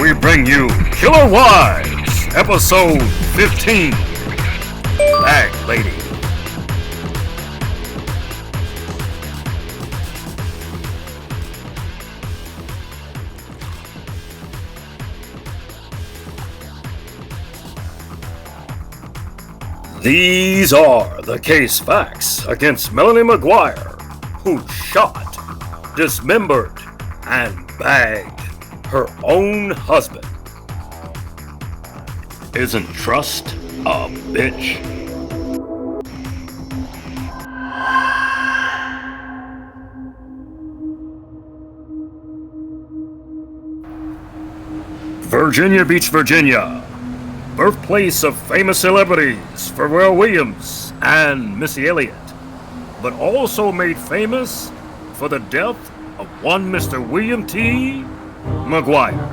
we bring you Killer Wives, episode 15. Bag Lady. These are the case facts against Melanie McGuire, who shot, dismembered, and bagged her own husband. Isn't trust a bitch? Virginia Beach, Virginia. Birthplace of famous celebrities Pharrell Williams and Missy Elliott, but also made famous for the death of one Mr. William T. McGuire.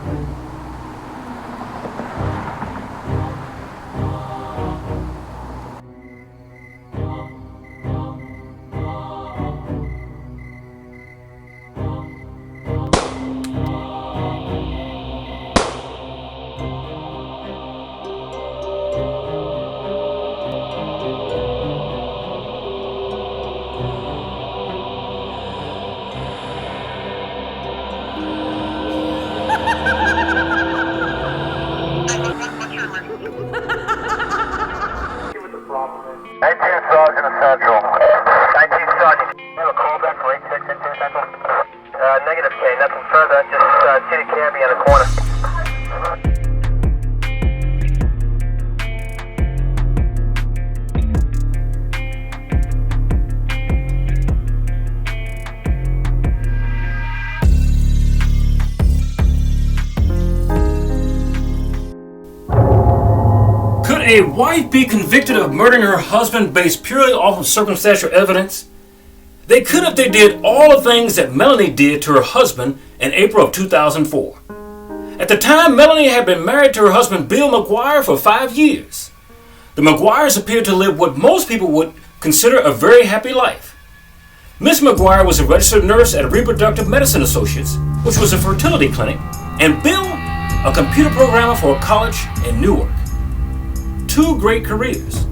Sergeant Central. 19 Sergeant. You have a callback for 86 into Central? Negative K, nothing further. Just see the cabbie in the corner. Could a wife be convicted of murdering her husband based purely off of circumstantial evidence? They could if they did all the things that Melanie did to her husband in April of 2004. At the time, Melanie had been married to her husband Bill McGuire for 5 years. The McGuires appeared to live what most people would consider a very happy life. Miss McGuire was a registered nurse at Reproductive Medicine Associates, which was a fertility clinic, and Bill, a computer programmer for a college in Newark. 2 great careers.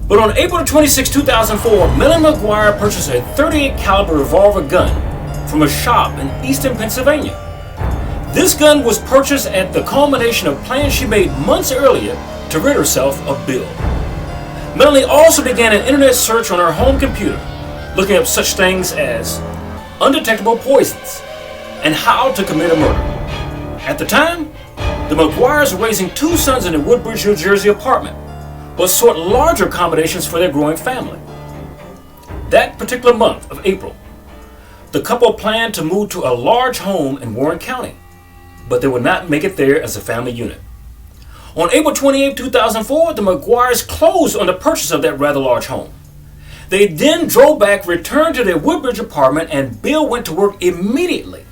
But on April 26, 2004, Melanie McGuire purchased a .38 caliber revolver gun from a shop in Easton, Pennsylvania. This gun was purchased at the culmination of plans she made months earlier to rid herself of Bill. Melanie also began an internet search on her home computer, looking up such things as undetectable poisons and how to commit a murder. At the time, the McGuires were raising 2 sons in a Woodbridge, New Jersey apartment, but sought larger accommodations for their growing family. That particular month of April, the couple planned to move to a large home in Warren County, but they would not make it there as a family unit. On April 28, 2004, the McGuires closed on the purchase of that rather large home. They then drove back, returned to their Woodbridge apartment, and Bill went to work immediately.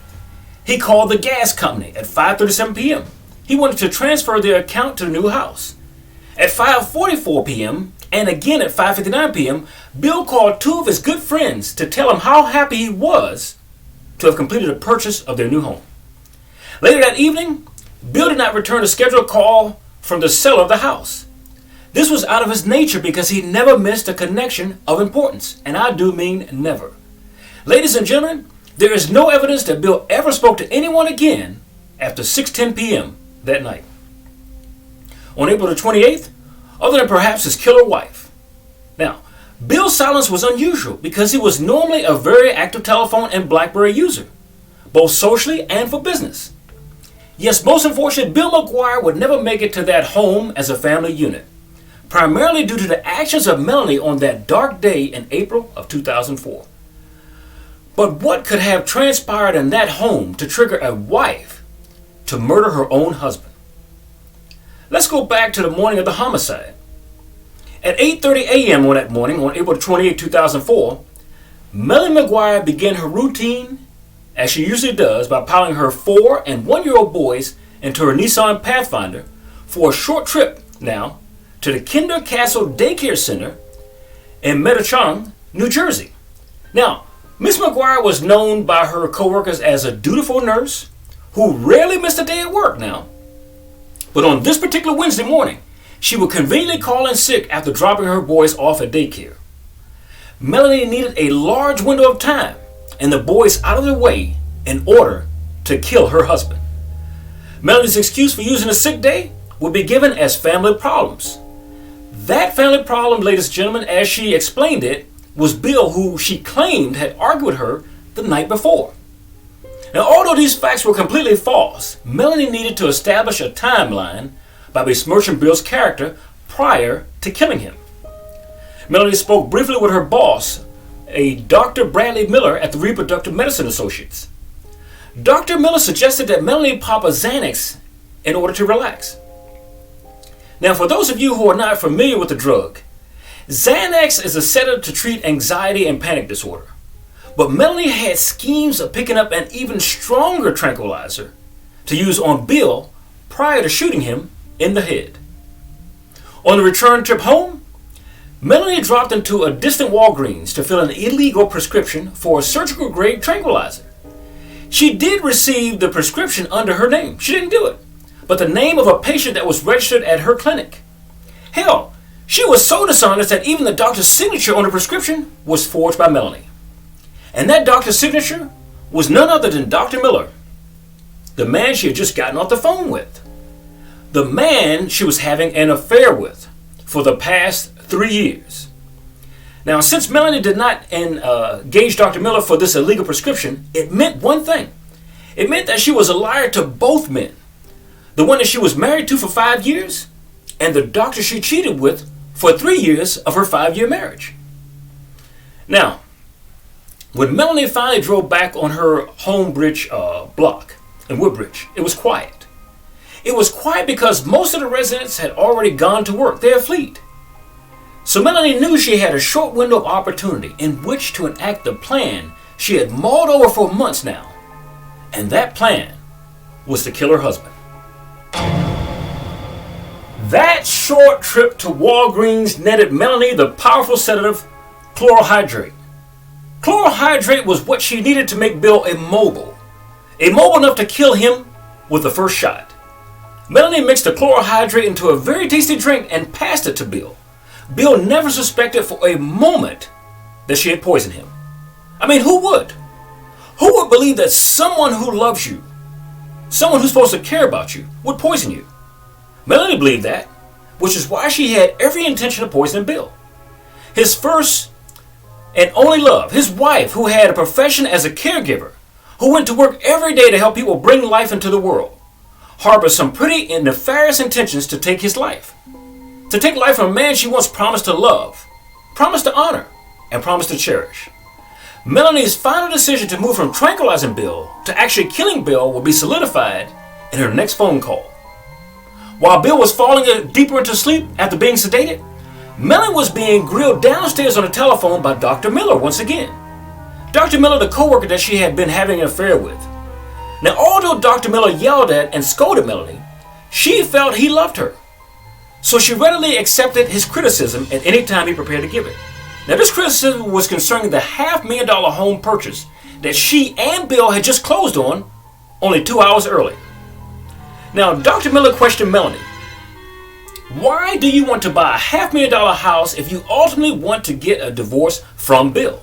He called the gas company at 5:37 p.m. He wanted to transfer their account to the new house. At 5:44 p.m. and again at 5:59 p.m., Bill called 2 of his good friends to tell him how happy he was to have completed the purchase of their new home. Later that evening, Bill did not return a scheduled call from the seller of the house. This was out of his nature because he never missed a connection of importance, and I do mean never. Ladies and gentlemen, there is no evidence that Bill ever spoke to anyone again after 6:10 p.m. that night. On April the 28th, other than perhaps his killer wife. Now, Bill's silence was unusual because he was normally a very active telephone and BlackBerry user, both socially and for business. Yes, most unfortunately, Bill McGuire would never make it to that home as a family unit, primarily due to the actions of Melanie on that dark day in April of 2004. But what could have transpired in that home to trigger a wife to murder her own husband? Let's go back to the morning of the homicide. At 8:30 a.m. on that morning, on April 28, 2004, Melanie McGuire began her routine, as she usually does, by piling her 4- and 1-year-old boys into her Nissan Pathfinder for a short trip now to the Kinder Castle Daycare Center in Medachang, New Jersey. Now, Miss McGuire was known by her co-workers as a dutiful nurse who rarely missed a day at work now. But on this particular Wednesday morning, she would conveniently call in sick after dropping her boys off at daycare. Melanie needed a large window of time and the boys out of the way in order to kill her husband. Melanie's excuse for using a sick day would be given as family problems. That family problem, ladies and gentlemen, as she explained it, was Bill, who she claimed had argued with her the night before. Now, although these facts were completely false, Melanie needed to establish a timeline by besmirching Bill's character prior to killing him. Melanie spoke briefly with her boss, a Dr. Bradley Miller at the Reproductive Medicine Associates. Dr. Miller suggested that Melanie pop a Xanax in order to relax. Now, for those of you who are not familiar with the drug, Xanax is a sedative to treat anxiety and panic disorder. But Melanie had schemes of picking up an even stronger tranquilizer to use on Bill prior to shooting him in the head. On the return trip home, Melanie dropped into a distant Walgreens to fill an illegal prescription for a surgical grade tranquilizer. She did receive the prescription under her name. She didn't do it, but the name of a patient that was registered at her clinic. Hell, she was so dishonest that even the doctor's signature on the prescription was forged by Melanie. And that doctor's signature was none other than Dr. Miller, the man she had just gotten off the phone with, the man she was having an affair with for the past 3 years. Now, since Melanie did not engage Dr. Miller for this illegal prescription, it meant one thing. It meant that she was a liar to both men, the one that she was married to for 5 years and the doctor she cheated with for 3 years of her 5-year marriage. Now, when Melanie finally drove back on her Homebridge block in Woodbridge, it was quiet. It was quiet because most of the residents had already gone to work. They had fled. So Melanie knew she had a short window of opportunity in which to enact the plan she had mulled over for months now. And that plan was to kill her husband. That short trip to Walgreens netted Melanie the powerful sedative chlorohydrate. Chlorohydrate was what she needed to make Bill immobile enough to kill him with the first shot. Melanie mixed the chlorohydrate into a very tasty drink and passed it to Bill. Bill never suspected for a moment that she had poisoned him. I mean, who would? Who would believe that someone who loves you, someone who's supposed to care about you, would poison you? Melanie believed that, which is why she had every intention of poisoning Bill. His first and only love, his wife, who had a profession as a caregiver, who went to work every day to help people bring life into the world, harbored some pretty and nefarious intentions to take his life. To take life from a man she once promised to love, promised to honor, and promised to cherish. Melanie's final decision to move from tranquilizing Bill to actually killing Bill will be solidified in her next phone call. While Bill was falling deeper into sleep after being sedated, Melanie was being grilled downstairs on the telephone by Dr. Miller once again. Dr. Miller, the co-worker that she had been having an affair with. Now, although Dr. Miller yelled at and scolded Melanie, she felt he loved her. So she readily accepted his criticism at any time he prepared to give it. Now, this criticism was concerning the $500,000 home purchase that she and Bill had just closed on only 2 hours early. Now, Dr. Miller questioned Melanie. Why do you want to buy a $500,000 house if you ultimately want to get a divorce from Bill?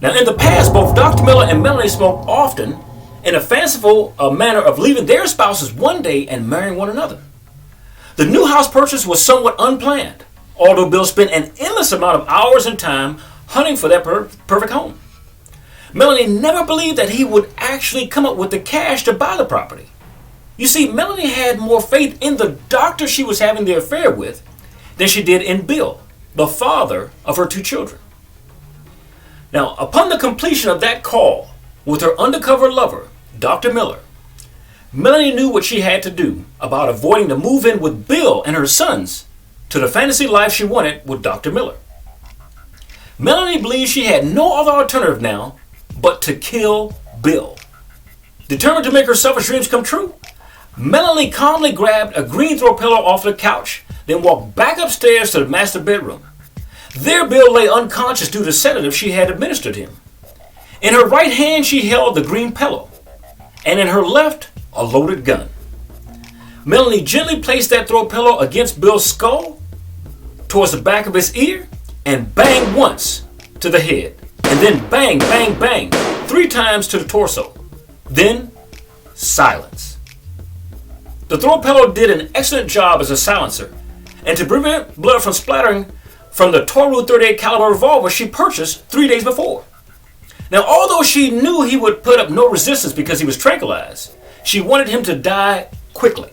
Now, in the past, both Dr. Miller and Melanie spoke often in a fanciful manner of leaving their spouses one day and marrying one another. The new house purchase was somewhat unplanned, although Bill spent an endless amount of hours and time hunting for that perfect home. Melanie never believed that he would actually come up with the cash to buy the property. You see, Melanie had more faith in the doctor she was having the affair with than she did in Bill, the father of her 2 children. Now, upon the completion of that call with her undercover lover, Dr. Miller, Melanie knew what she had to do about avoiding the move-in with Bill and her sons to the fantasy life she wanted with Dr. Miller. Melanie believed she had no other alternative now but to kill Bill. Determined to make her selfish dreams come true, Melanie calmly grabbed a green throw pillow off the couch, then walked back upstairs to the master bedroom. There, Bill lay unconscious due to sedative she had administered him. In her right hand, she held the green pillow. and in her left, a loaded gun. Melanie gently placed that throw pillow against Bill's skull, towards the back of his ear, and banged once to the head, and then bang, bang, bang, 3 times to the torso. Then, silence. The throw pillow did an excellent job as a silencer, and to prevent blood from splattering from the Toru .38 caliber revolver she purchased 3 days before. Now, although she knew he would put up no resistance because he was tranquilized, she wanted him to die quickly.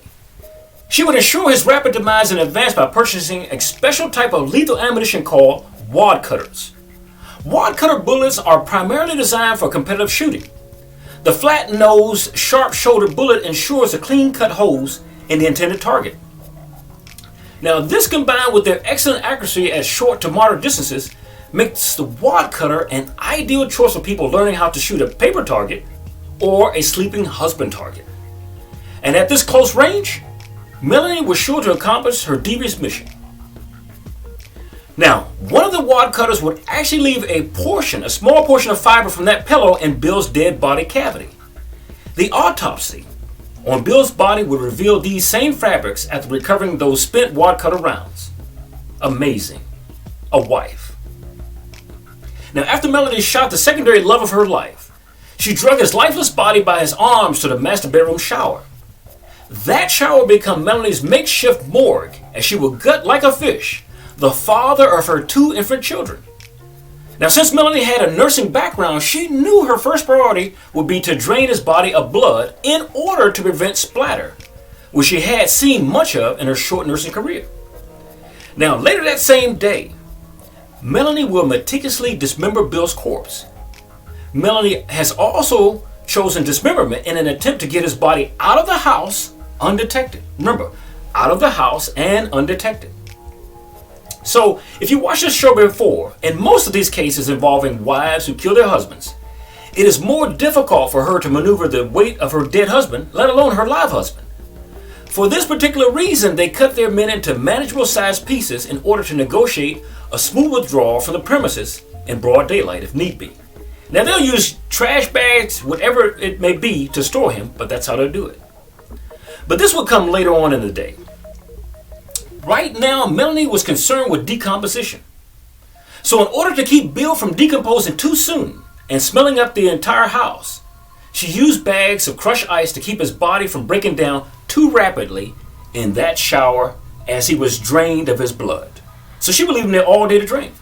She would ensure his rapid demise in advance by purchasing a special type of lethal ammunition called wad cutters. Wad cutter bullets are primarily designed for competitive shooting. The flat-nosed, sharp-shouldered bullet ensures a clean-cut holes in the intended target. Now, this combined with their excellent accuracy at short to moderate distances makes the wad cutter an ideal choice for people learning how to shoot a paper target or a sleeping husband target. And at this close range, Melanie was sure to accomplish her devious mission. Now, one of the wad cutters would actually leave a small portion of fiber from that pillow in Bill's dead body cavity. The autopsy on Bill's body would reveal these same fabrics after recovering those spent wad cutter rounds. Amazing. A wife. Now, after Melanie shot the secondary love of her life, she drug his lifeless body by his arms to the master bedroom shower. That shower would become Melanie's makeshift morgue as she would gut like a fish the father of her 2 infant children. Now, since Melanie had a nursing background, she knew her first priority would be to drain his body of blood in order to prevent splatter, which she had seen much of in her short nursing career. Now, later that same day, Melanie will meticulously dismember Bill's corpse. Melanie has also chosen dismemberment in an attempt to get his body out of the house undetected. Remember, out of the house and undetected. So, if you watched this show before, in most of these cases involving wives who kill their husbands, it is more difficult for her to maneuver the weight of her dead husband, let alone her live husband. For this particular reason, they cut their men into manageable sized pieces in order to negotiate a smooth withdrawal from the premises in broad daylight if need be. Now, they'll use trash bags, whatever it may be, to store him, but that's how they'll do it. But this will come later on in the day. Right now, Melanie was concerned with decomposition. So in order to keep Bill from decomposing too soon and smelling up the entire house, she used bags of crushed ice to keep his body from breaking down too rapidly in that shower as he was drained of his blood. So she would leave him there all day to drain.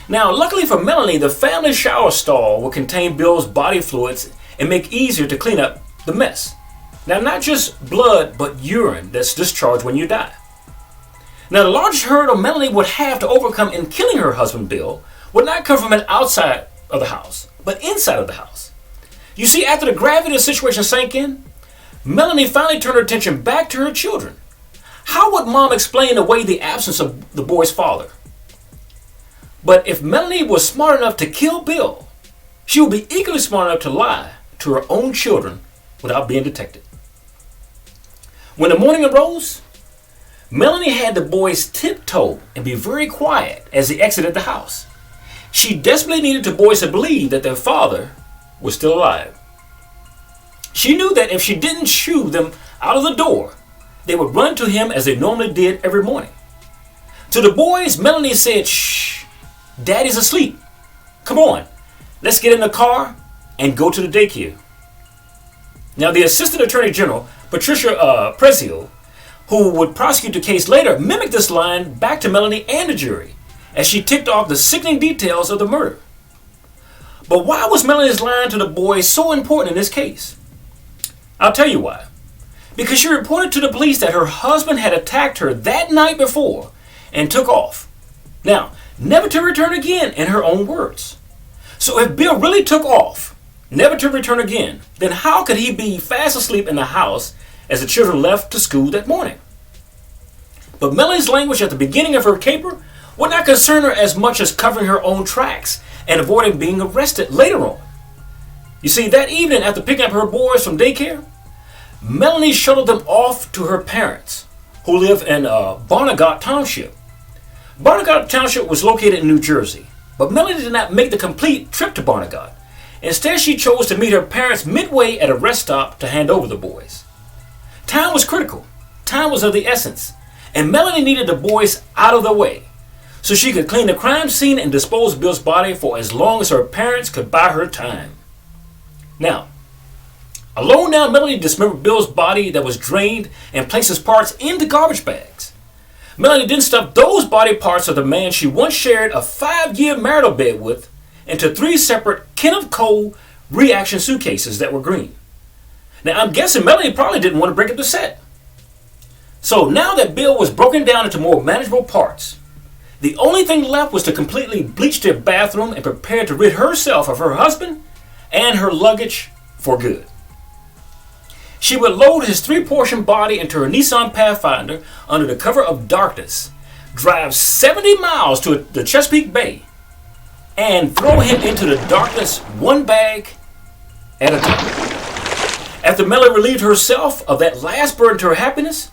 Now, luckily for Melanie, the family shower stall would contain Bill's body fluids and make it easier to clean up the mess. Now, not just blood, but urine that's discharged when you die. Now, the largest hurdle Melanie would have to overcome in killing her husband, Bill, would not come from outside of the house, but inside of the house. You see, after the gravity of the situation sank in, Melanie finally turned her attention back to her children. How would Mom explain away the absence of the boy's father? But if Melanie was smart enough to kill Bill, she would be equally smart enough to lie to her own children without being detected. When the morning arose, Melanie had the boys tiptoe and be very quiet as they exited the house. She desperately needed the boys to believe that their father was still alive. She knew that if she didn't shoo them out of the door, they would run to him as they normally did every morning. To the boys, Melanie said, "Shh, Daddy's asleep. Come on, let's get in the car and go to the daycare." Now, the Assistant Attorney General, Patricia Prezio, who would prosecute the case later, mimicked this line back to Melanie and the jury as she ticked off the sickening details of the murder. But why was Melanie's line to the boys so important in this case? I'll tell you why. Because she reported to the police that her husband had attacked her that night before and took off. Now, never to return again, in her own words. So if Bill really took off, never to return again, then how could he be fast asleep in the house as the children left to school that morning? But Melanie's language at the beginning of her caper would not concern her as much as covering her own tracks and avoiding being arrested later on. You see, that evening after picking up her boys from daycare, Melanie shuttled them off to her parents, who live in Barnegat Township. Barnegat Township was located in New Jersey, but Melanie did not make the complete trip to Barnegat. Instead, she chose to meet her parents midway at a rest stop to hand over the boys. Time was critical. Time was of the essence. And Melanie needed the boys out of the way so she could clean the crime scene and dispose of Bill's body for as long as her parents could buy her time. Now, alone now, Melanie dismembered Bill's body that was drained and placed his parts into garbage bags. Melanie then stuffed those body parts of the man she once shared a 5-year marital bed with into 3 separate Kenneth Cole reaction suitcases that were green. Now, I'm guessing Melanie probably didn't want to break up the set. So now that Bill was broken down into more manageable parts, the only thing left was to completely bleach their bathroom and prepare to rid herself of her husband and her luggage for good. She would load his 3-portion body into her Nissan Pathfinder under the cover of darkness, drive 70 miles to the Chesapeake Bay, and throw him into the darkness 1 bag at a time. After Melanie relieved herself of that last burden to her happiness,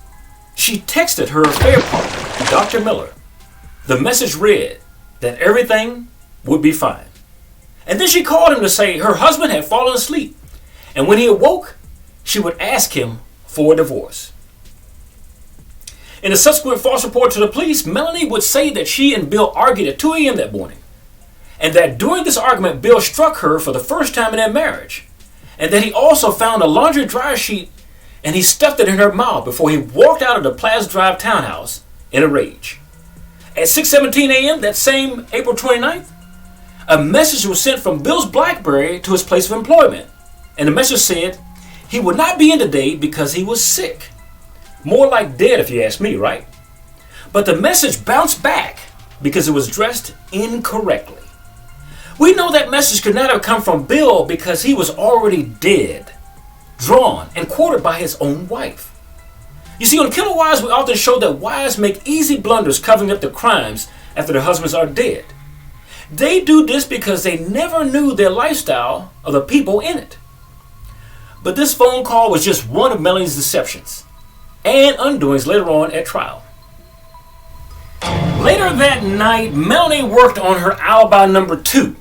she texted her affair partner, Dr. Miller. The message read that everything would be fine. And then she called him to say her husband had fallen asleep, and when he awoke, she would ask him for a divorce. In a subsequent false report to the police, Melanie would say that she and Bill argued at 2 a.m. that morning, and that during this argument, Bill struck her for the first time in their marriage, and that he also found a laundry dryer sheet and he stuffed it in her mouth before he walked out of the Plaza Drive townhouse in a rage. At 6:17 a.m. that same April 29th, a message was sent from Bill's BlackBerry to his place of employment, and the message said he would not be in today because he was sick. More like dead if you ask me, right? But the message bounced back because it was addressed incorrectly. We know that message could not have come from Bill because he was already dead, drawn and quartered by his own wife. You see, on Killer Wives, we often show that wives make easy blunders covering up the crimes after their husbands are dead. They do this because they never knew their lifestyle or the people in it. But this phone call was just one of Melanie's deceptions and undoings later on at trial. Later that night, Melanie worked on her alibi number 2,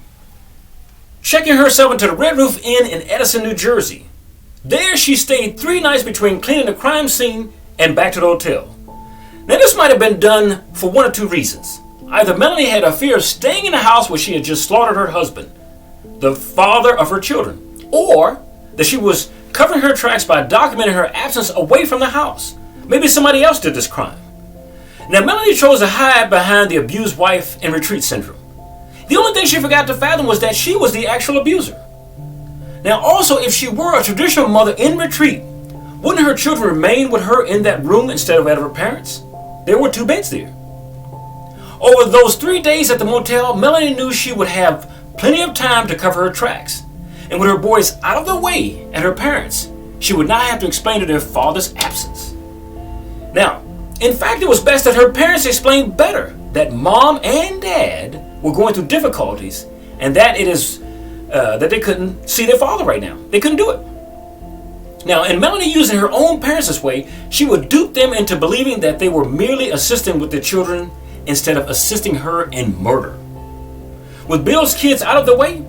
checking herself into the Red Roof Inn in Edison, New Jersey. There she stayed 3 nights between cleaning the crime scene and back to the hotel. Now this might have been done for 1 or 2 reasons. Either Melanie had a fear of staying in the house where she had just slaughtered her husband, the father of her children, or that she was covering her tracks by documenting her absence away from the house. Maybe somebody else did this crime. Now Melanie chose to hide behind the abused wife in retreat syndrome. The only thing she forgot to fathom was that she was the actual abuser. Now also, if she were a traditional mother in retreat, wouldn't her children remain with her in that room instead of at her parents'? There were 2 beds there. Over those 3 days at the motel, Melanie knew she would have plenty of time to cover her tracks. And with her boys out of the way at her parents', she would not have to explain to their father's absence. Now, in fact, it was best that her parents explained better that mom and dad were going through difficulties and that that they couldn't see their father right now. They couldn't do it. Now, in Melanie using her own parents this way, she would dupe them into believing that they were merely assisting with their children instead of assisting her in murder. With Bill's kids out of the way,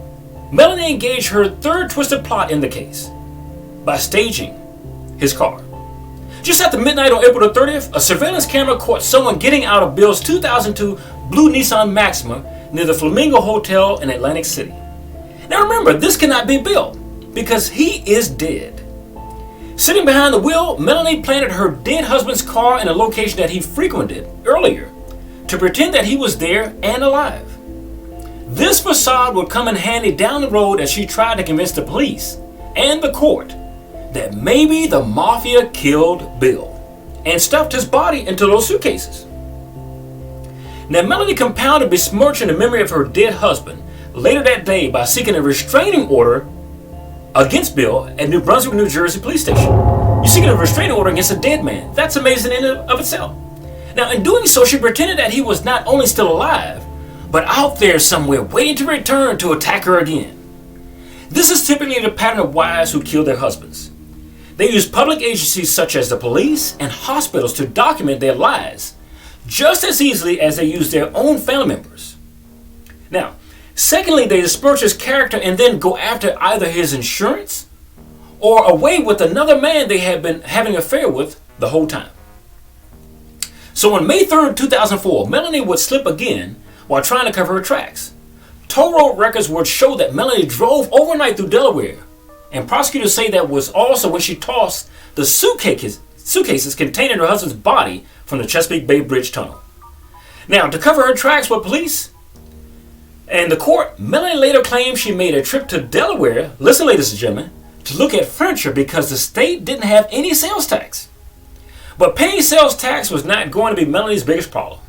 Melanie engaged her 3rd twisted plot in the case by staging his car. Just after midnight on April the 30th, a surveillance camera caught someone getting out of Bill's 2002 blue Nissan Maxima near the Flamingo Hotel in Atlantic City. Now remember, this cannot be Bill because he is dead. Sitting behind the wheel, Melanie planted her dead husband's car in a location that he frequented earlier to pretend that he was there and alive. This facade would come in handy down the road as she tried to convince the police and the court that maybe the mafia killed Bill and stuffed his body into those suitcases. Now Melanie compounded besmirching the memory of her dead husband later that day by seeking a restraining order against Bill at New Brunswick, New Jersey police station. You're seeking a restraining order against a dead man. That's amazing in and of itself. Now in doing so, she pretended that he was not only still alive, but out there somewhere waiting to return to attack her again. This is typically the pattern of wives who kill their husbands. They use public agencies such as the police and hospitals to document their lies just as easily as they use their own family members. Now, Secondly, they disperse his character and then go after either his insurance or away with another man they had been having an affair with the whole time. So on May 3rd, 2004, Melanie would slip again while trying to cover her tracks. Toll road records would show that Melanie drove overnight through Delaware, and prosecutors say that was also when she tossed the suitcases containing her husband's body from the Chesapeake Bay Bridge tunnel. Now, to cover her tracks with police and the court, Melanie later claimed she made a trip to Delaware, listen ladies and gentlemen, to look at furniture because the state didn't have any sales tax. But paying sales tax was not going to be Melanie's biggest problem.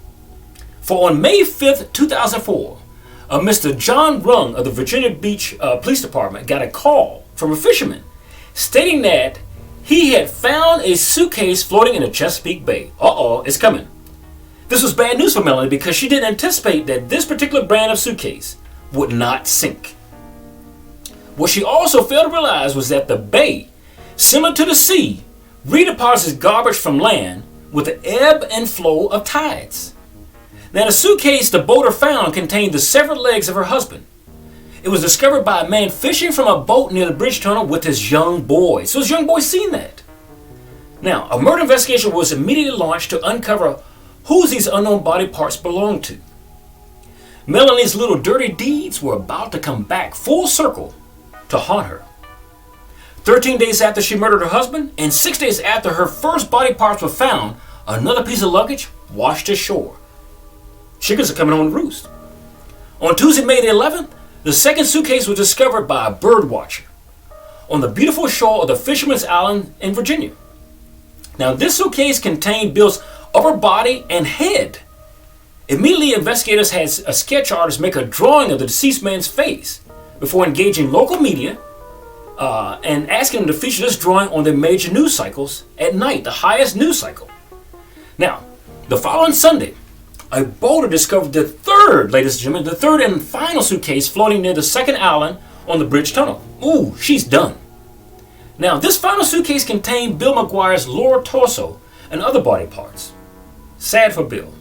For on May 5th, 2004, a Mr. John Rung of the Virginia Beach Police Department got a call from a fisherman stating that he had found a suitcase floating in the Chesapeake Bay. Uh-oh, it's coming. This was bad news for Melanie because she didn't anticipate that this particular brand of suitcase would not sink. What she also failed to realize was that the bay, similar to the sea, redeposits garbage from land with the ebb and flow of tides. Now, the suitcase the boater found contained the severed legs of her husband. It was discovered by a man fishing from a boat near the bridge tunnel with his young boy. So his young boy seen that. Now, a murder investigation was immediately launched to uncover who these unknown body parts belonged to. Melanie's little dirty deeds were about to come back full circle to haunt her. 13 days after she murdered her husband, and 6 days after her first body parts were found, another piece of luggage washed ashore. Chickens are coming home to roost. On Tuesday, May the 11th, the second suitcase was discovered by a bird watcher on the beautiful shore of the Fisherman's Island in Virginia. Now, this suitcase contained Bill's upper body and head. Immediately, investigators had a sketch artist make a drawing of the deceased man's face before engaging local media and asking them to feature this drawing on their major news cycles at night, the highest news cycle. Now, the following Sunday, a boater discovered the third, ladies and gentlemen, the third and final suitcase floating near the second island on the bridge tunnel. Ooh, she's done. Now, this final suitcase contained Bill McGuire's lower torso and other body parts. Sad for Bill.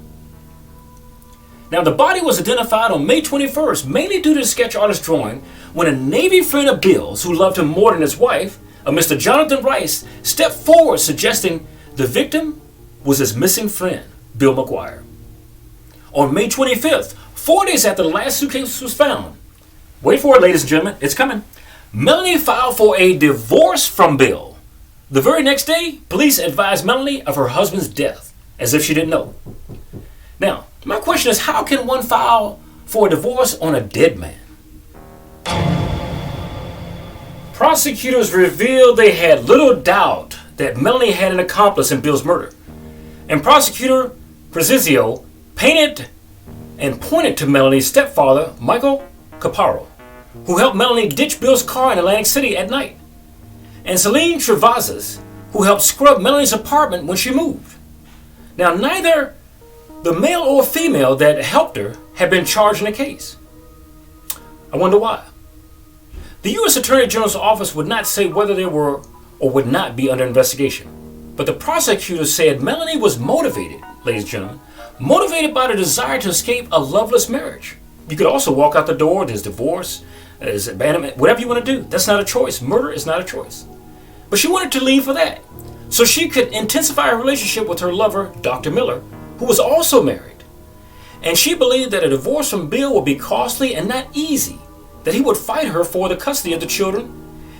Now, the body was identified on May 21st, mainly due to the sketch artist's drawing, when a Navy friend of Bill's, who loved him more than his wife, a Mr. Jonathan Rice, stepped forward suggesting the victim was his missing friend, Bill McGuire. On May 25th, 4 days after the last suitcase was found, wait for it, ladies and gentlemen, it's coming, Melanie filed for a divorce from Bill. The very next day, police advised Melanie of her husband's death, as if she didn't know. Now, my question is, how can one file for a divorce on a dead man? Prosecutors revealed they had little doubt that Melanie had an accomplice in Bill's murder. And prosecutor Prezizio painted and pointed to Melanie's stepfather, Michael Caparo, who helped Melanie ditch Bill's car in Atlantic City at night, and Celine Travazas, who helped scrub Melanie's apartment when she moved. Now, neither the male or female that helped her had been charged in the case. I wonder why. The U.S. Attorney General's office would not say whether they were or would not be under investigation, but the prosecutors said Melanie was motivated, ladies and gentlemen, motivated by the desire to escape a loveless marriage. You could also walk out the door, there's divorce, there's abandonment, whatever you want to do. That's not a choice. Murder is not a choice. But she wanted to leave for that, so she could intensify her relationship with her lover, Dr. Miller, who was also married. And she believed that a divorce from Bill would be costly and not easy, that he would fight her for the custody of the children,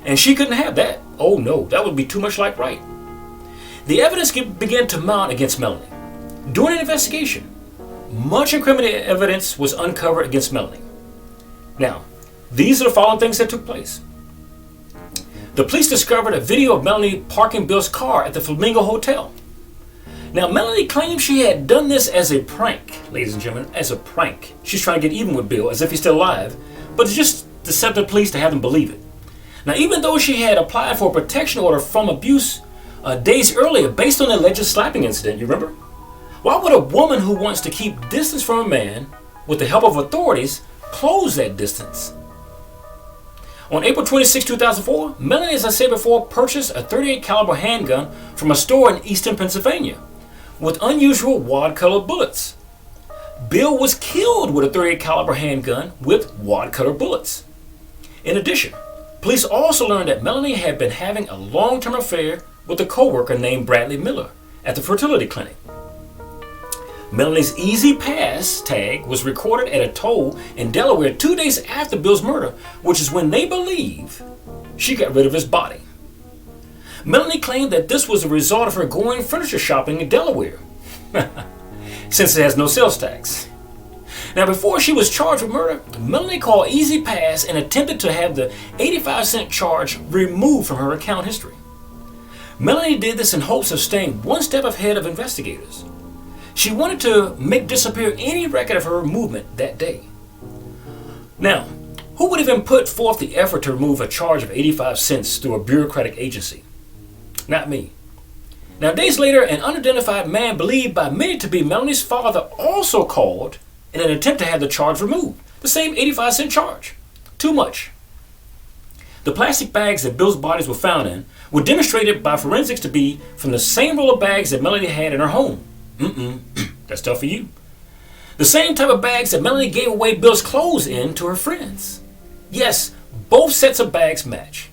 and she couldn't have that. Oh no, that would be too much like right. The evidence began to mount against Melanie. During an investigation, much incriminating evidence was uncovered against Melanie. Now, these are the following things that took place. The police discovered a video of Melanie parking Bill's car at the Flamingo Hotel. Now, Melanie claimed she had done this as a prank, ladies and gentlemen, as a prank. She's trying to get even with Bill, as if he's still alive, but it's just to set the police to have them believe it. Now, even though she had applied for a protection order from abuse days earlier based on the alleged slapping incident, you remember? Why would a woman who wants to keep distance from a man, with the help of authorities, close that distance? On April 26, 2004, Melanie, as I said before, purchased a .38 caliber handgun from a store in eastern Pennsylvania with unusual wad-colored bullets. Bill was killed with a .38 caliber handgun with wad cutter bullets. In addition, police also learned that Melanie had been having a long-term affair with a co-worker named Bradley Miller at the fertility clinic. Melanie's Easy Pass tag was recorded at a toll in Delaware 2 days after Bill's murder, which is when they believe she got rid of his body. Melanie claimed that this was a result of her going furniture shopping in Delaware, since it has no sales tax. Now, before she was charged with murder, Melanie called Easy Pass and attempted to have the 85-cent charge removed from her account history. Melanie did this in hopes of staying one step ahead of investigators. She wanted to make disappear any record of her movement that day. Now, who would even put forth the effort to remove a charge of 85 cents through a bureaucratic agency? Not me. Now, days later, an unidentified man believed by many to be Melanie's father also called in an attempt to have the charge removed. The same 85-cent charge. Too much. The plastic bags that Bill's bodies were found in were demonstrated by forensics to be from the same roll of bags that Melanie had in her home. That's tough for you. The same type of bags that Melanie gave away Bill's clothes in to her friends. Yes, both sets of bags match.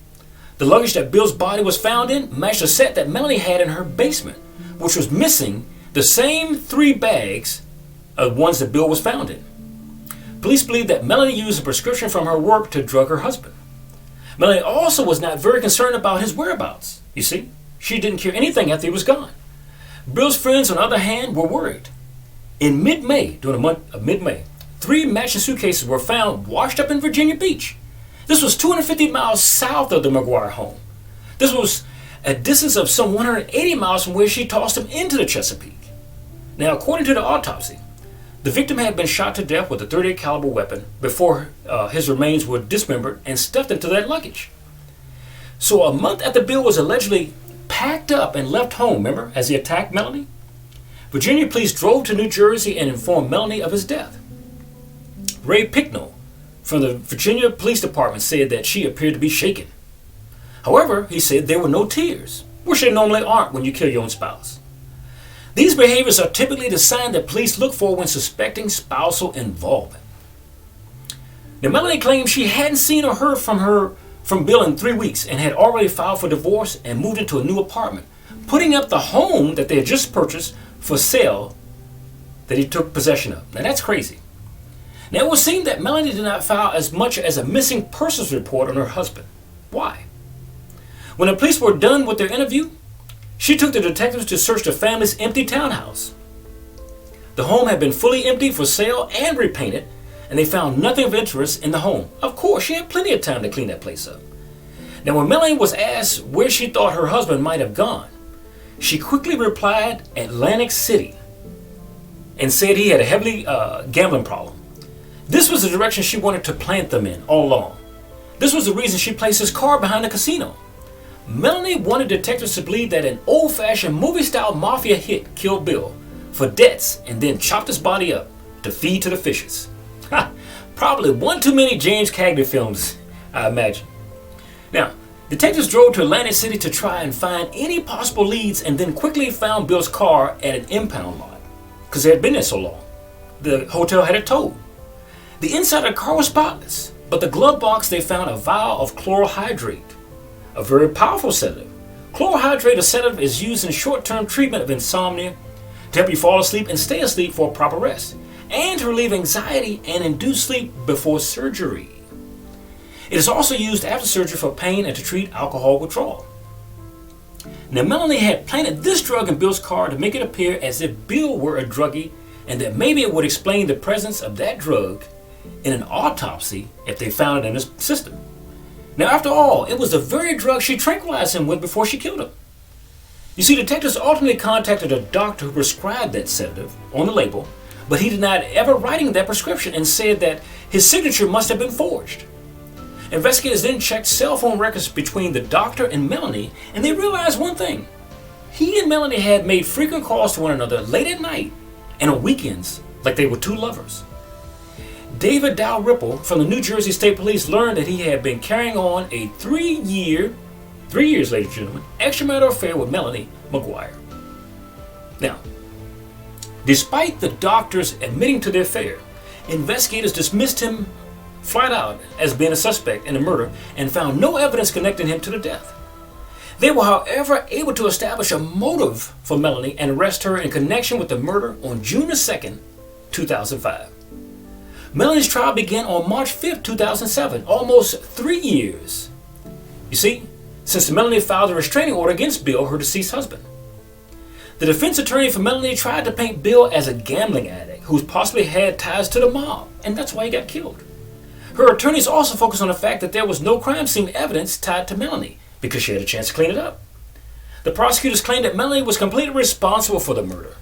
The luggage that Bill's body was found in matched a set that Melanie had in her basement, which was missing the same 3 bags of ones that Bill was found in. Police believe that Melanie used a prescription from her work to drug her husband. Melanie also was not very concerned about his whereabouts. You see, she didn't care anything after he was gone. Bill's friends, on the other hand, were worried. In mid-May, during the month of mid-May, 3 matching suitcases were found washed up in Virginia Beach. This was 250 miles south of the McGuire home. This was a distance of some 180 miles from where she tossed him into the Chesapeake. Now, according to the autopsy, the victim had been shot to death with a .38 caliber weapon before his remains were dismembered and stuffed into that luggage. So a month after Bill was allegedly packed up and left home, remember, as he attacked Melanie, Virginia police drove to New Jersey and informed Melanie of his death. Ray Picknell from the Virginia Police Department said that she appeared to be shaken. However, he said there were no tears, which there normally aren't when you kill your own spouse. These behaviors are typically the sign that police look for when suspecting spousal involvement. Now, Melanie claimed she hadn't seen or heard from Bill in 3 weeks and had already filed for divorce and moved into a new apartment, putting up the home that they had just purchased for sale that he took possession of. Now, that's crazy. Now, it would seem that Melanie did not file as much as a missing persons report on her husband. Why? When the police were done with their interview, she took the detectives to search the family's empty townhouse. The home had been fully emptied for sale and repainted, and they found nothing of interest in the home. Of course, she had plenty of time to clean that place up. Now, when Melanie was asked where she thought her husband might have gone, she quickly replied Atlantic City and said he had a heavily gambling problem. This was the direction she wanted to plant them in all along. This was the reason she placed his car behind the casino. Melanie wanted detectives to believe that an old-fashioned movie-style mafia hit killed Bill for debts and then chopped his body up to feed to the fishes. Probably one too many James Cagney films, I imagine. Now, detectives drove to Atlantic City to try and find any possible leads and then quickly found Bill's car at an impound lot because it had been there so long. The hotel had it towed. The inside of the car was spotless, but the glove box they found a vial of chloral hydrate, a very powerful sedative. Chloral hydrate, a sedative, is used in short-term treatment of insomnia to help you fall asleep and stay asleep for proper rest, and to relieve anxiety and induce sleep before surgery. It is also used after surgery for pain and to treat alcohol withdrawal. Now, Melanie had planted this drug in Bill's car to make it appear as if Bill were a druggie and that maybe it would explain the presence of that drug in an autopsy if they found it in his system. Now, after all, it was the very drug she tranquilized him with before she killed him. You see, detectives ultimately contacted a doctor who prescribed that sedative on the label, but he denied ever writing that prescription and said that his signature must have been forged. Investigators then checked cell phone records between the doctor and Melanie, and they realized one thing. He and Melanie had made frequent calls to one another late at night and on weekends like they were two lovers. David Dalrymple from the New Jersey State Police learned that he had been carrying on a 3 years, ladies and gentlemen, extramarital affair with Melanie McGuire. Now, Despite the doctors admitting to the affair, investigators dismissed him flat out as being a suspect in the murder and found no evidence connecting him to the death. They were, however, able to establish a motive for Melanie and arrest her in connection with the murder on June 2nd, 2005. Melanie's trial began on March 5th, 2007, almost 3 years. You see, since Melanie filed a restraining order against Bill, her deceased husband. The defense attorney for Melanie tried to paint Bill as a gambling addict who possibly had ties to the mob, and that's why he got killed. Her attorneys also focused on the fact that there was no crime scene evidence tied to Melanie because she had a chance to clean it up. The prosecutors claimed that Melanie was completely responsible for the murder.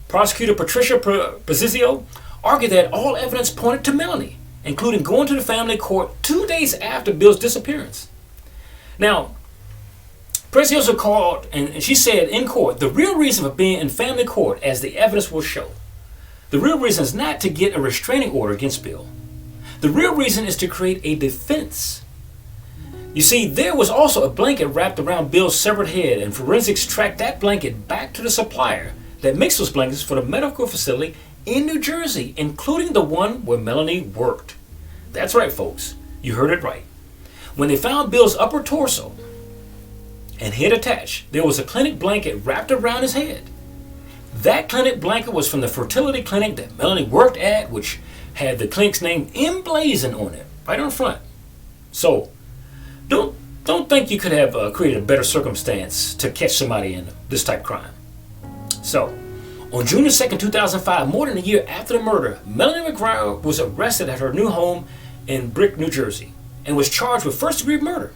Prosecutor Patricia Pazizio argued that all evidence pointed to Melanie, including going to the family court 2 days after Bill's disappearance. Now, Pazizio called, and she said in court, the real reason for being in family court, as the evidence will show, the real reason is not to get a restraining order against Bill. The real reason is to create a defense. You see, there was also a blanket wrapped around Bill's severed head, and forensics tracked that blanket back to the supplier that makes those blankets for the medical facility in New Jersey, including the one where Melanie worked. That's right, folks. You heard it right. When they found Bill's upper torso and head attached, there was a clinic blanket wrapped around his head. That clinic blanket was from the fertility clinic that Melanie worked at, which had the clinic's name emblazoned on it, right on front. So, don't think you could have created a better circumstance to catch somebody in this type of crime. So, on June 2nd, 2005, more than a year after the murder, Melanie McGuire was arrested at her new home in Brick, New Jersey, and was charged with first-degree murder.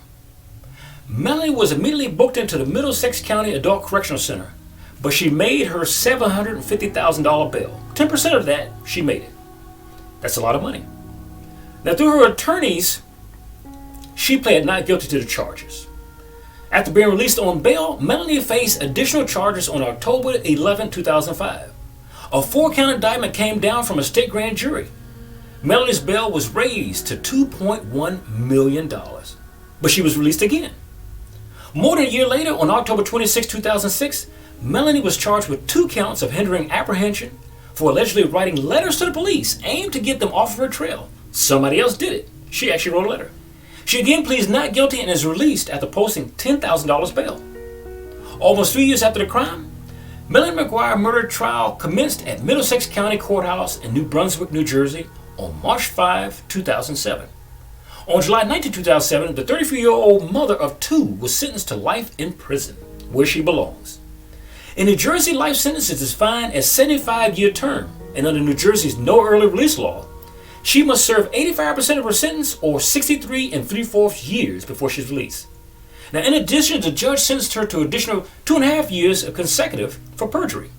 Melanie was immediately booked into the Middlesex County Adult Correctional Center, but she made her $750,000 bail. 10% of that, she made it. That's a lot of money. Now, through her attorneys, she pled not guilty to the charges. After being released on bail, Melanie faced additional charges on October 11, 2005. A 4-count indictment came down from a state grand jury. Melanie's bail was raised to $2.1 million, but she was released again. More than a year later, on October 26, 2006, Melanie was charged with 2 counts of hindering apprehension for allegedly writing letters to the police aimed to get them off of her trail. Somebody else did it. She actually wrote a letter. She again pleads not guilty and is released after posting $10,000 bail. Almost 3 years after the crime, Melanie McGuire murder trial commenced at Middlesex County Courthouse in New Brunswick, New Jersey on March 5, 2007. On July 19, 2007, the 33-year-old mother of 2 was sentenced to life in prison, where she belongs. In New Jersey, life sentences is defined as 75-year term, and under New Jersey's no early release law, she must serve 85% of her sentence or 63 3/4 years before she's released. Now, in addition, the judge sentenced her to additional 2.5 years of consecutive for perjury.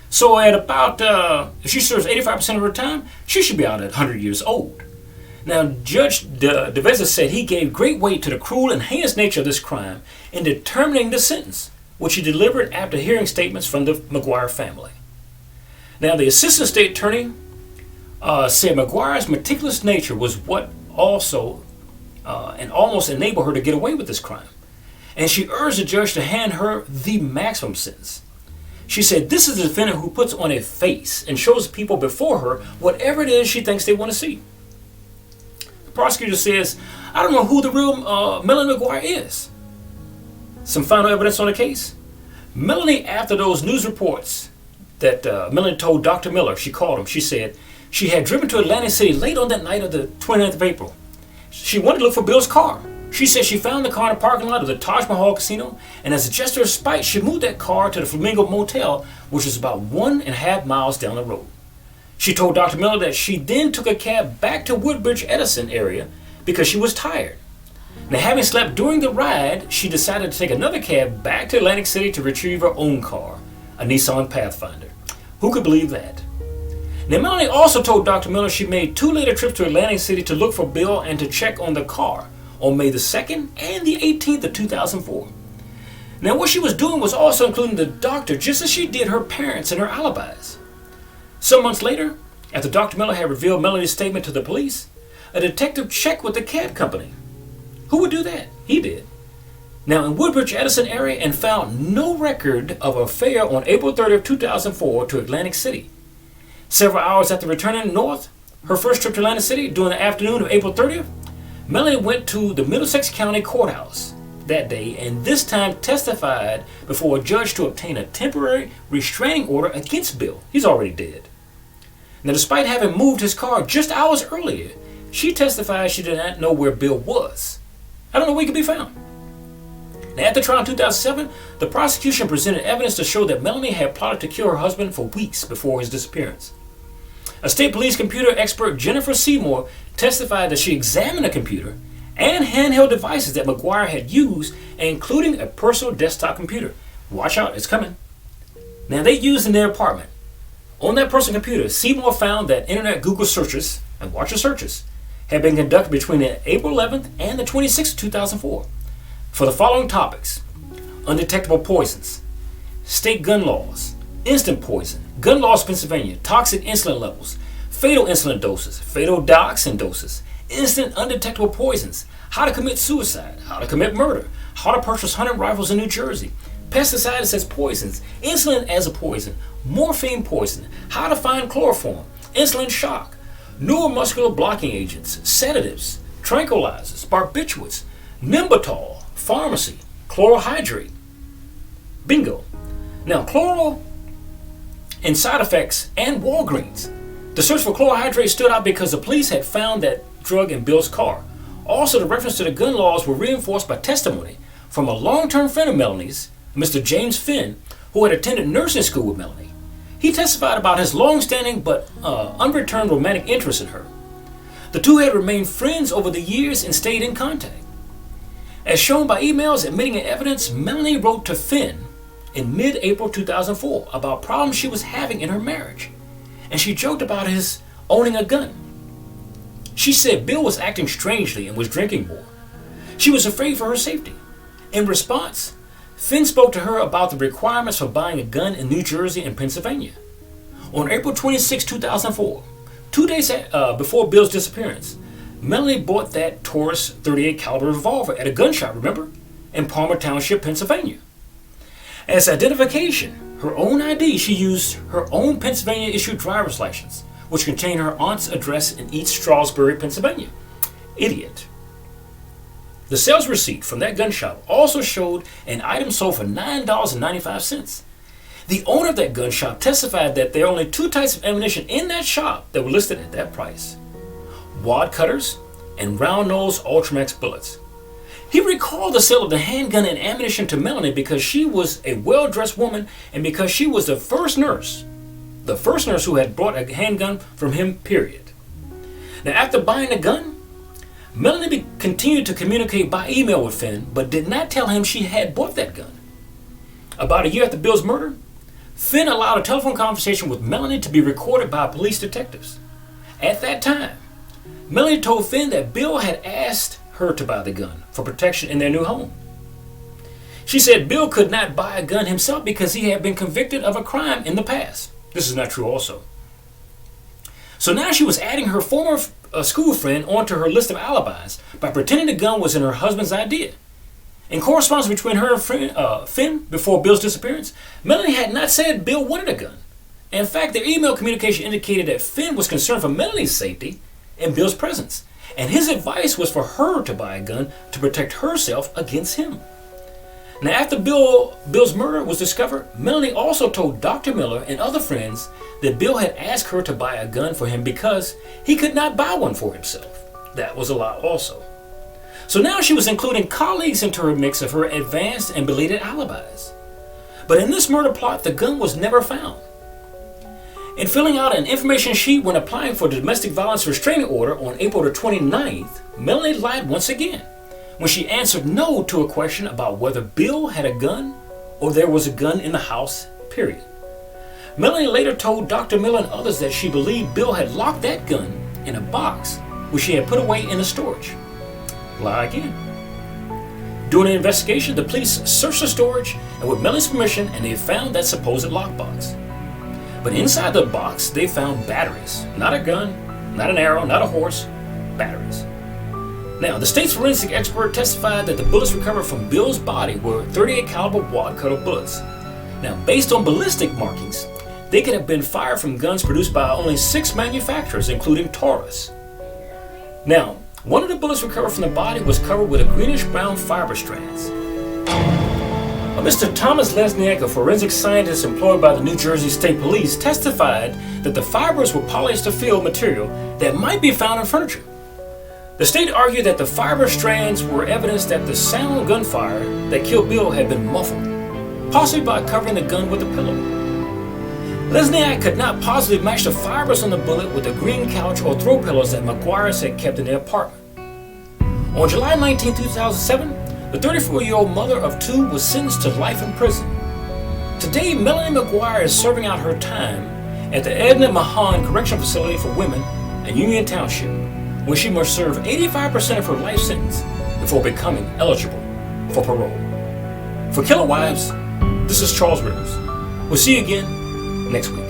So at about, if she serves 85% of her time, she should be out at 100 years old. Now, Judge DeVesa said he gave great weight to the cruel and heinous nature of this crime in determining the sentence, which he delivered after hearing statements from the McGuire family. Now, the assistant state attorney said McGuire's meticulous nature was what also and almost enabled her to get away with this crime. And she urged the judge to hand her the maximum sentence. She said, "This is a defendant who puts on a face and shows people before her whatever it is she thinks they want to see." The prosecutor says, "I don't know who the real Melanie McGuire is." Some final evidence on the case. Melanie, after those news reports that Melanie told Dr. Miller, she called him, she said she had driven to Atlantic City late on that night of the 29th of April. She wanted to look for Bill's car. She said she found the car in the parking lot of the Taj Mahal Casino, and as a gesture of spite, she moved that car to the Flamingo Motel, which was about 1.5 miles down the road. She told Dr. Miller that she then took a cab back to Woodbridge Edison area because she was tired. Now, having slept during the ride, she decided to take another cab back to Atlantic City to retrieve her own car, a Nissan Pathfinder. Who could believe that? Now, Melanie also told Dr. Miller she made 2 later trips to Atlantic City to look for Bill and to check on the car on May the 2nd and the 18th of 2004. Now, what she was doing was also including the doctor, just as she did her parents and her alibis. Some months later, after Dr. Miller had revealed Melanie's statement to the police, a detective checked with the cab company. Who would do that? He did. Now in Woodbridge, Edison area, and found no record of a fare on April 30th, 2004 to Atlantic City. Several hours after returning north, her first trip to Atlantic City during the afternoon of April 30th, Melanie went to the Middlesex County Courthouse that day and this time testified before a judge to obtain a temporary restraining order against Bill. He's already dead. Now, despite having moved his car just hours earlier, she testified she did not know where Bill was. I don't know where he could be found. Now, at the trial in 2007, the prosecution presented evidence to show that Melanie had plotted to kill her husband for weeks before his disappearance. A state police computer expert, Jennifer Seymour, testified that she examined a computer and handheld devices that McGuire had used, including a personal desktop computer. Watch out, it's coming. Now, they used in their apartment. On that personal computer, Seymour found that internet Google searches, and watch your searches, had been conducted between April 11th and the 26th of 2004 for the following topics: undetectable poisons, state gun laws, instant poison, gun laws Pennsylvania, toxic insulin levels, fatal insulin doses, fatal dioxin doses, instant undetectable poisons, how to commit suicide, how to commit murder, how to purchase hunting rifles in New Jersey, pesticides as poisons, insulin as a poison, morphine poison, how to find chloroform, insulin shock, neuromuscular blocking agents, sedatives, tranquilizers, barbiturates, Nimbatol, pharmacy, chlorohydrate. Bingo. Now, chloro and side effects and Walgreens. The search for chlorohydrate stood out because the police had found that drug in Bill's car. Also, the reference to the gun laws were reinforced by testimony from a long-term friend of Melanie's, Mr. James Finn, who had attended nursing school with Melanie. He testified about his long-standing but unreturned romantic interest in her. The two had remained friends over the years and stayed in contact. As shown by emails admitting evidence, Melanie wrote to Finn in mid-April 2004 about problems she was having in her marriage, and she joked about his owning a gun. She said Bill was acting strangely and was drinking more. She was afraid for her safety. In response, Finn spoke to her about the requirements for buying a gun in New Jersey and Pennsylvania. On April 26, 2004, 2 days before Bill's disappearance, Melanie bought that Taurus .38 caliber revolver at a gun shop, remember, in Palmer Township, Pennsylvania. As identification, her own ID, she used her own Pennsylvania-issued driver's license, which contained her aunt's address in East Stroudsbury, Pennsylvania. Idiot. The sales receipt from that gun shop also showed an item sold for $9.95. The owner of that gun shop testified that there are only two types of ammunition in that shop that were listed at that price: wad cutters and round-nosed Ultramax bullets. He recalled the sale of the handgun and ammunition to Melanie because she was a well-dressed woman and because she was the first nurse who had bought a handgun from him, period. Now, after buying the gun, Melanie continued to communicate by email with Finn, but did not tell him she had bought that gun. About a year after Bill's murder, Finn allowed a telephone conversation with Melanie to be recorded by police detectives. At that time, Melanie told Finn that Bill had asked her to buy the gun for protection in their new home. She said Bill could not buy a gun himself because he had been convicted of a crime in the past. This is not true also. So now she was adding her former school friend onto her list of alibis by pretending the gun was in her husband's idea. In correspondence between her and Finn before Bill's disappearance, Melanie had not said Bill wanted a gun. In fact, their email communication indicated that Finn was concerned for Melanie's safety in Bill's presence, and his advice was for her to buy a gun to protect herself against him. Now, after Bill's murder was discovered, Melanie also told Dr. Miller and other friends that Bill had asked her to buy a gun for him because he could not buy one for himself. That was a lie also. So now she was including colleagues into her mix of her advanced and belated alibis. But in this murder plot, the gun was never found. In filling out an information sheet when applying for the domestic violence restraining order on April the 29th, Melanie lied once again when she answered no to a question about whether Bill had a gun or there was a gun in the house, period. Melanie later told Dr. Miller and others that she believed Bill had locked that gun in a box which she had put away in the storage. Lie again. During the investigation, the police searched the storage and with Melanie's permission, and they found that supposed lockbox. But inside the box, they found batteries. Not a gun, not an arrow, not a horse, batteries. Now, the state's forensic expert testified that the bullets recovered from Bill's body were 38 caliber wad cutter bullets. Now, based on ballistic markings, they could have been fired from guns produced by only 6 manufacturers, including Taurus. Now, one of the bullets recovered from the body was covered with a greenish-brown fiber strands. Mr. Thomas Lesniak, a forensic scientist employed by the New Jersey State Police, testified that the fibers were polyester field material that might be found in furniture. The state argued that the fiber strands were evidence that the sound of gunfire that killed Bill had been muffled, possibly by covering the gun with a pillow. Lesniak could not positively match the fibers on the bullet with the green couch or throw pillows that McGuire's had kept in their apartment. On July 19, 2007, the 34-year-old mother of 2 was sentenced to life in prison. Today, Melanie McGuire is serving out her time at the Edna Mahan Correctional Facility for Women in Union Township, where she must serve 85% of her life sentence before becoming eligible for parole. For Killer Wives, this is Charles Rivers. We'll see you again next week.